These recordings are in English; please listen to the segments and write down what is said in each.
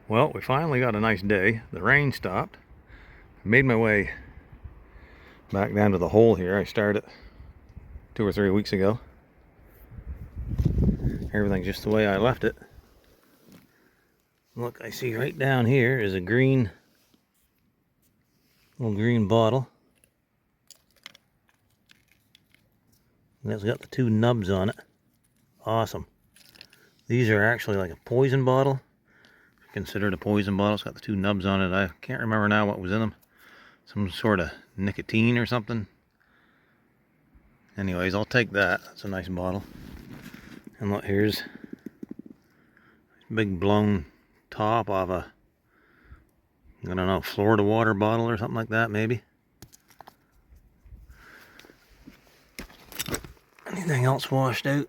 Well, we finally got a nice day. The rain stopped. I made my way back down to the hole here. I started 2 or 3 weeks ago. Everything's just the way I left it. Look, I see right down here is a little green bottle. And it's got the 2 nubs on it. Awesome. These are actually like a poison bottle. Considered a poison bottle. It's got the 2 nubs on it. I can't remember now what was in them. Some sort of nicotine or something. Anyways, I'll take that. That's a nice bottle. And look, here's a big blown top of a, I don't know, Florida water bottle or something like that, maybe. Anything else washed out?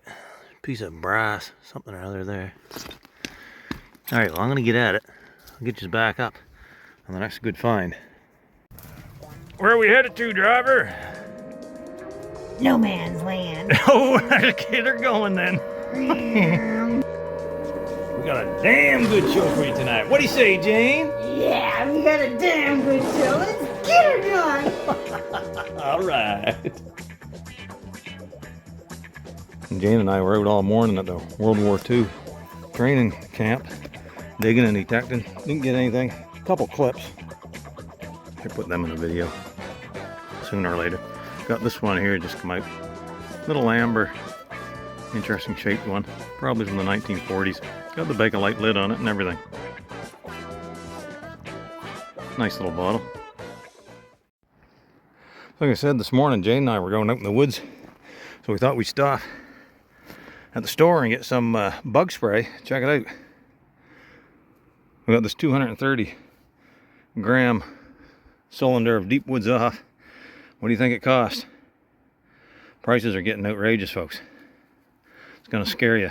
Piece of brass, something or other there. Alright, well, I'm going to get at it. I'll get you back up on the next good find. Where are we headed to, driver? No man's land. Oh, okay, they're going then. We got a damn good show for you tonight. What do you say, Jane? Yeah, we got a damn good show. Let's get her done. Alright. Jane and I were out all morning at the World War II training camp, digging and detecting. Didn't get anything. A couple clips. I put them in the video sooner or later. Got this one here just come out. Little amber, interesting shaped one. Probably from the 1940s. Got the Bakelite lid on it and everything. Nice little bottle. Like I said this morning, Jane and I were going out in the woods, so we thought we'd stop at the store and get some bug spray. Check it out. We got this 230 gram cylinder of Deep Woods Off. What do you think it cost? Prices are getting outrageous, folks. It's gonna scare you.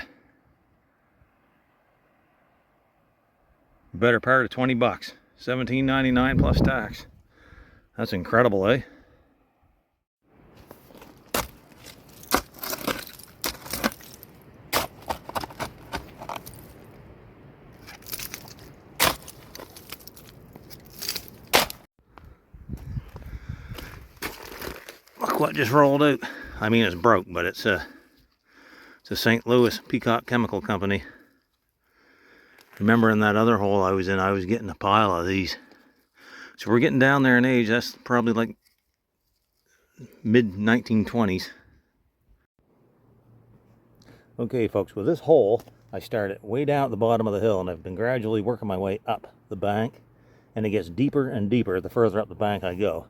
Better part of 20 bucks. $17.99 plus tax. That's incredible, eh? Look what just rolled out. I mean, it's broke, but it's a St. Louis Peacock Chemical Company. Remember in that other hole I was in, I was getting a pile of these. So we're getting down there in age. That's probably like mid-1920s. Okay, folks, with this hole, I started way down at the bottom of the hill, and I've been gradually working my way up the bank, and it gets deeper and deeper the further up the bank I go,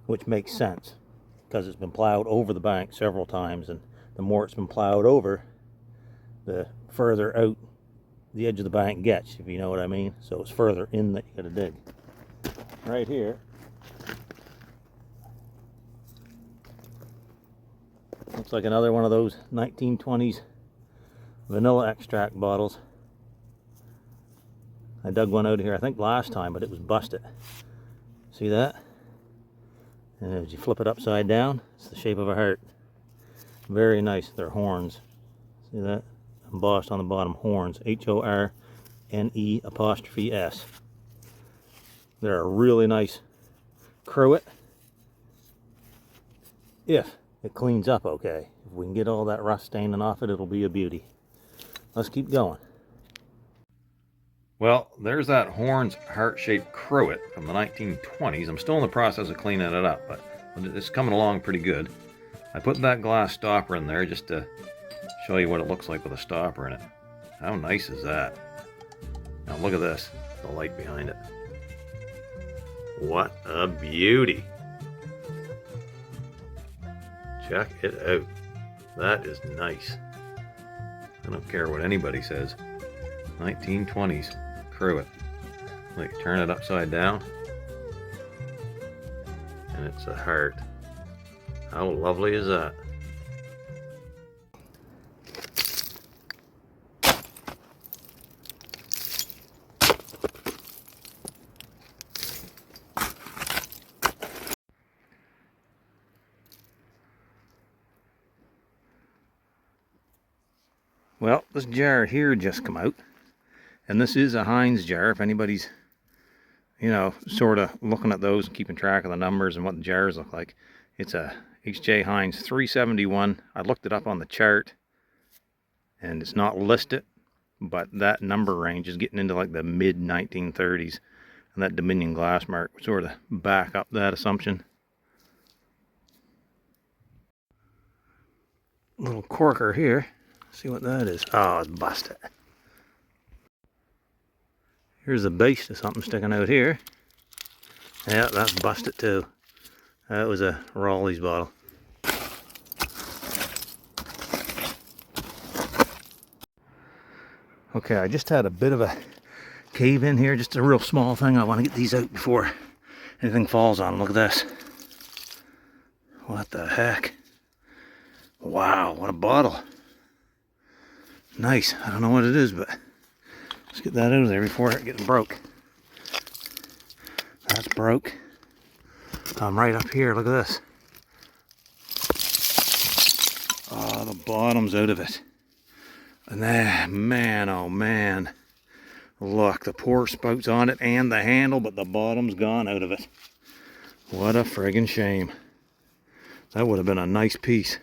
which makes sense because it's been plowed over the bank several times, and the more it's been plowed over, the further out the edge of the bank gets, if you know what I mean. So it's further in that you gotta dig. Right here, looks like another one of those 1920s vanilla extract bottles. I dug one out here, I think last time, but it was busted. See that? And as you flip it upside down, it's the shape of a heart. Very nice. They're horns. See that? Embossed on the bottom, horns. H-O-R-N-E''S. They're a really nice cruet. If it cleans up okay. If we can get all that rust staining off it, it'll be a beauty. Let's keep going. Well, there's that horns heart-shaped cruet from the 1920s. I'm still in the process of cleaning it up, but it's coming along pretty good. I put that glass stopper in there just to show you what it looks like with a stopper in it. How nice is that? Now look at this, the light behind it. What a beauty. Check it out. That is nice. I don't care what anybody says. 1920s cruet. Like, turn it upside down, and it's a heart. How lovely is that? Well, this jar here just come out, And this is a Heinz jar, if anybody's, you know, sort of looking at those and keeping track of the numbers and what the jars look like. It's a H.J. Heinz 371. I looked it up on the chart, and it's not listed, but that number range is getting into like the mid 1930s, and that Dominion glass mark would sort of back up that assumption. Little corker here. See what that is. Oh, it's busted. Here's the base to something sticking out here. Yeah, that's busted too. That was a Raleigh's bottle. Okay, I just had a bit of a cave in here, just a real small thing. I want to get these out before anything falls on them. Look at this. What the heck? Wow, what a bottle. Nice. I don't know what it is, but let's get that out of there before it gets broke. That's broke. I'm right up here. Look at this. Oh, the bottom's out of it. And that, man, oh man. Look, the pour spout's on it and the handle, but the bottom's gone out of it. What a friggin' shame. That would have been a nice piece.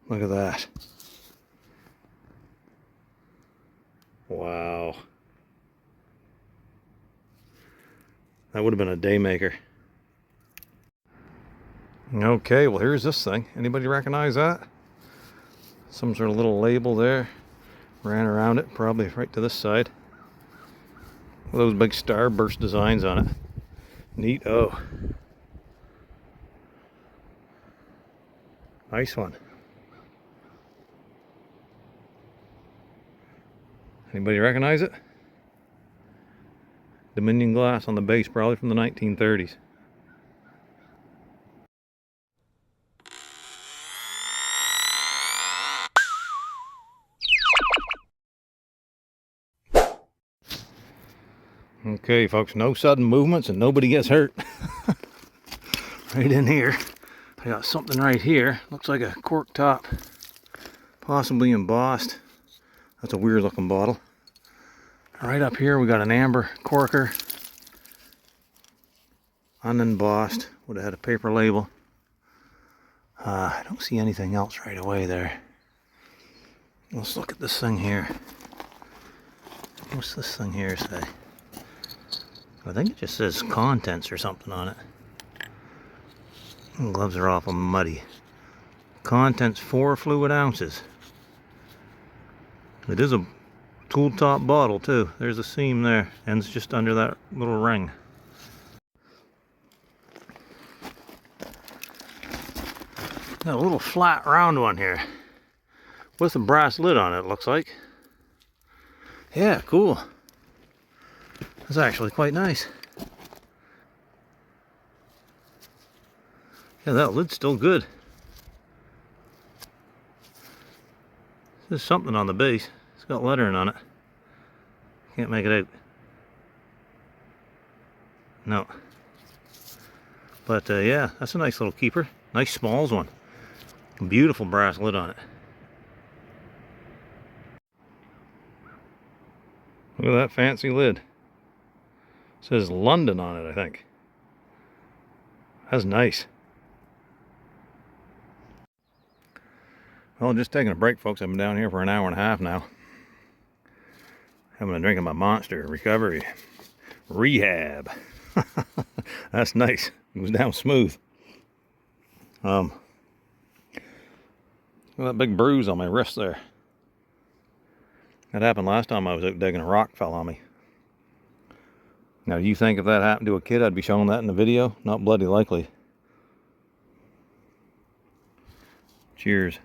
Look at that. Wow. That would have been a day maker. Okay, well here's this thing. Anybody recognize that? Some sort of little label there. Ran around it, probably right to this side. With those big starburst designs on it. Neat. Oh. Nice one. Anybody recognize it? Dominion glass on the base, probably from the 1930s. Okay, folks, no sudden movements and nobody gets hurt. Right in here. I got something right here. Looks like a cork top. Possibly embossed. That's a weird looking bottle. Right up here we got an amber corker. Unembossed. Would have had a paper label. I don't see anything else right away there. Let's look at this thing here. What's this thing here say? I think it just says contents or something on it. The gloves are awful muddy. Contents 4 fluid ounces. It is a tool top bottle too. There's a seam there, and it's just under that little ring. Got a little flat round one here with a brass lid on it, looks like. Yeah, cool. That's actually quite nice. Yeah, that lid's still good. There's something on the base. It's got lettering on it. Can't make it out. No. But yeah, that's a nice little keeper. Nice Smalls one. Beautiful brass lid on it. Look at that fancy lid. It says London on it, I think. That's nice. Well, just taking a break, folks. I've been down here for an hour and a half now. Having a drink of my Monster Recovery Rehab. That's nice. It goes down smooth. Look at that big bruise on my wrist there. That happened last time I was out digging. A rock fell on me. Now, do you think if that happened to a kid, I'd be showing that in the video? Not bloody likely. Cheers.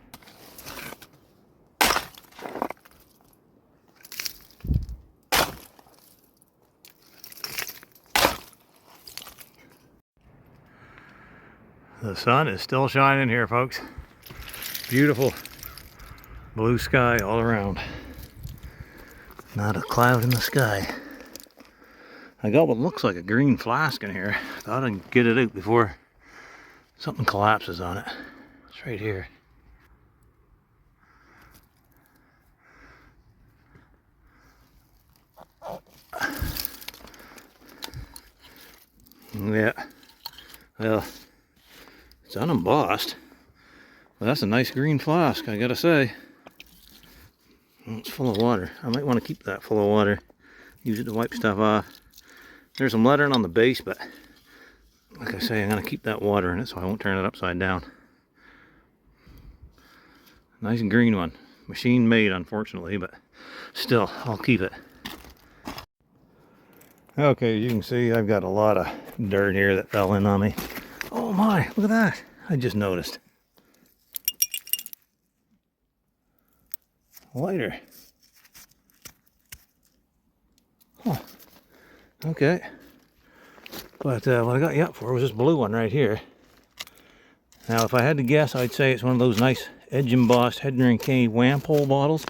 The sun is still shining here, folks. Beautiful blue sky all around. Not a cloud in the sky. I got what looks like a green flask in here. Thought I'd get it out before something collapses on it. It's right here. Yeah. Well, it's unembossed. But that's a nice green flask, I gotta say. It's full of water. I might want to keep that full of water. Use it to wipe stuff off. There's some lettering on the base, but like I say, I'm gonna keep that water in it so I won't turn it upside down. Nice green one. Machine made, unfortunately, but still, I'll keep it. Okay, you can see I've got a lot of dirt here that fell in on me. Oh my, look at that. I just noticed. Lighter. Huh. Okay. But what I got you up for was this blue one right here. Now, if I had to guess, I'd say it's one of those nice edge embossed Henry K. Wampole bottles.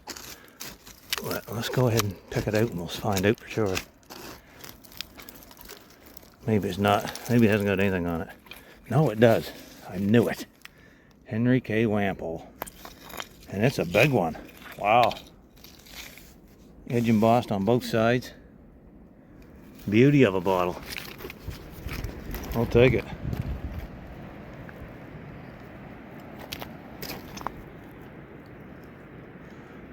But let's go ahead and check it out and we'll find out for sure. Maybe it's not. Maybe it hasn't got anything on it. No, it does. I knew it. Henry K. Wampole. And it's a big one. Wow. Edge embossed on both sides. Beauty of a bottle. I'll take it.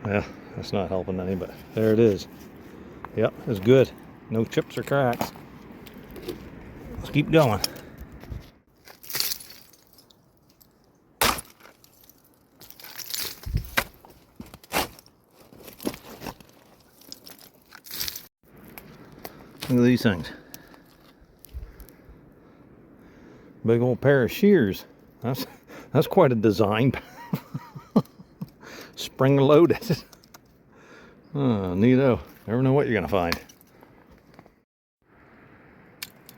Well, that's not helping any, but there it is. Yep, it's good. No chips or cracks. Let's keep going. Look at these things. Big old pair of shears. That's quite a design. Spring loaded. Oh, neato. Never know what you're gonna find.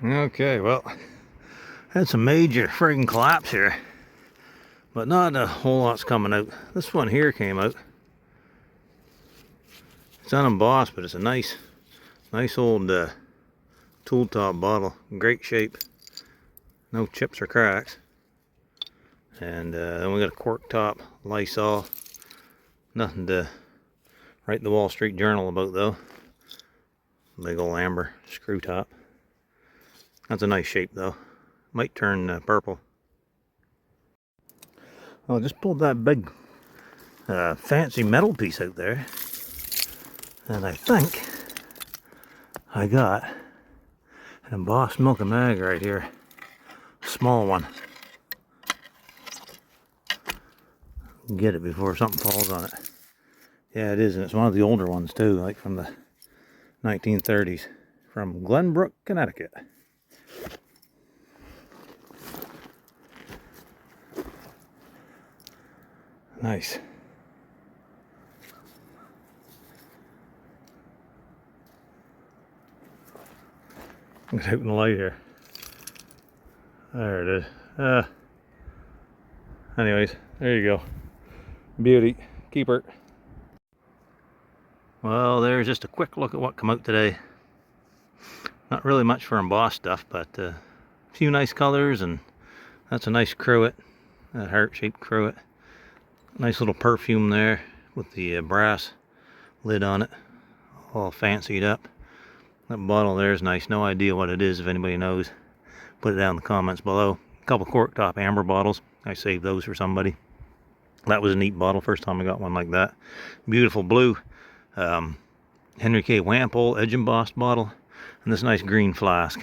Okay, well, had some major friggin' collapse here, but not a whole lot's coming out. This one here came out. It's unembossed, but it's a nice old tool top bottle. Great shape. No chips or cracks. And then we got a cork top Lysol. Nothing to write the Wall Street Journal about though. Big old amber screw top. That's a nice shape though. Might turn purple. I just pulled that big fancy metal piece out there. And I think I got an embossed milk and mag right here. Small one. Get it before something falls on it. Yeah, it is, and it's one of the older ones too, like from the 1930s, from Glenbrook, Connecticut. Nice. It's out in the light here. There it is. Anyways, there you go. Beauty. Keep her. Well, there's just a quick look at what come out today. Not really much for embossed stuff, but a few nice colors, and that's a nice cruet. That heart-shaped cruet. Nice little perfume there with the brass lid on it. All fancied up. That bottle there is nice. No idea what it is if anybody knows. Put it down in the comments below. A couple cork top amber bottles. I saved those for somebody. That was a neat bottle. First time I got one like that. Beautiful blue Henry K. Wampole edge embossed bottle. And this nice green flask.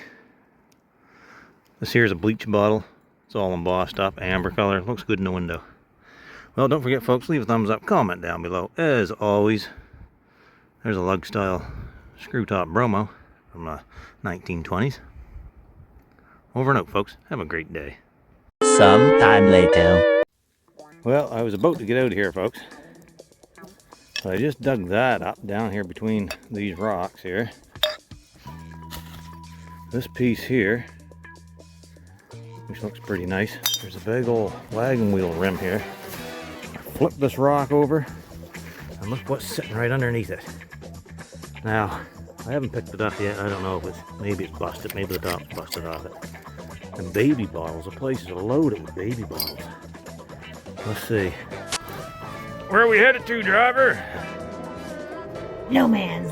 This here is a bleach bottle. It's all embossed up. Amber color. Looks good in the window. Well, don't forget folks, leave a thumbs up, comment down below. As always, there's a lug style screw top bromo from the 1920s. Over and out folks. Have a great day. Some time later. Well, I was about to get out of here folks. So I just dug that up down here between these rocks here. This piece here, which looks pretty nice. There's a big old wagon wheel rim here. Flip this rock over and look what's sitting right underneath it. Now, I haven't picked it up yet. I don't know if maybe it's busted. Maybe the top's busted off it. And baby bottles. The place is loaded with baby bottles. Let's see. Where are we headed to, driver? No man's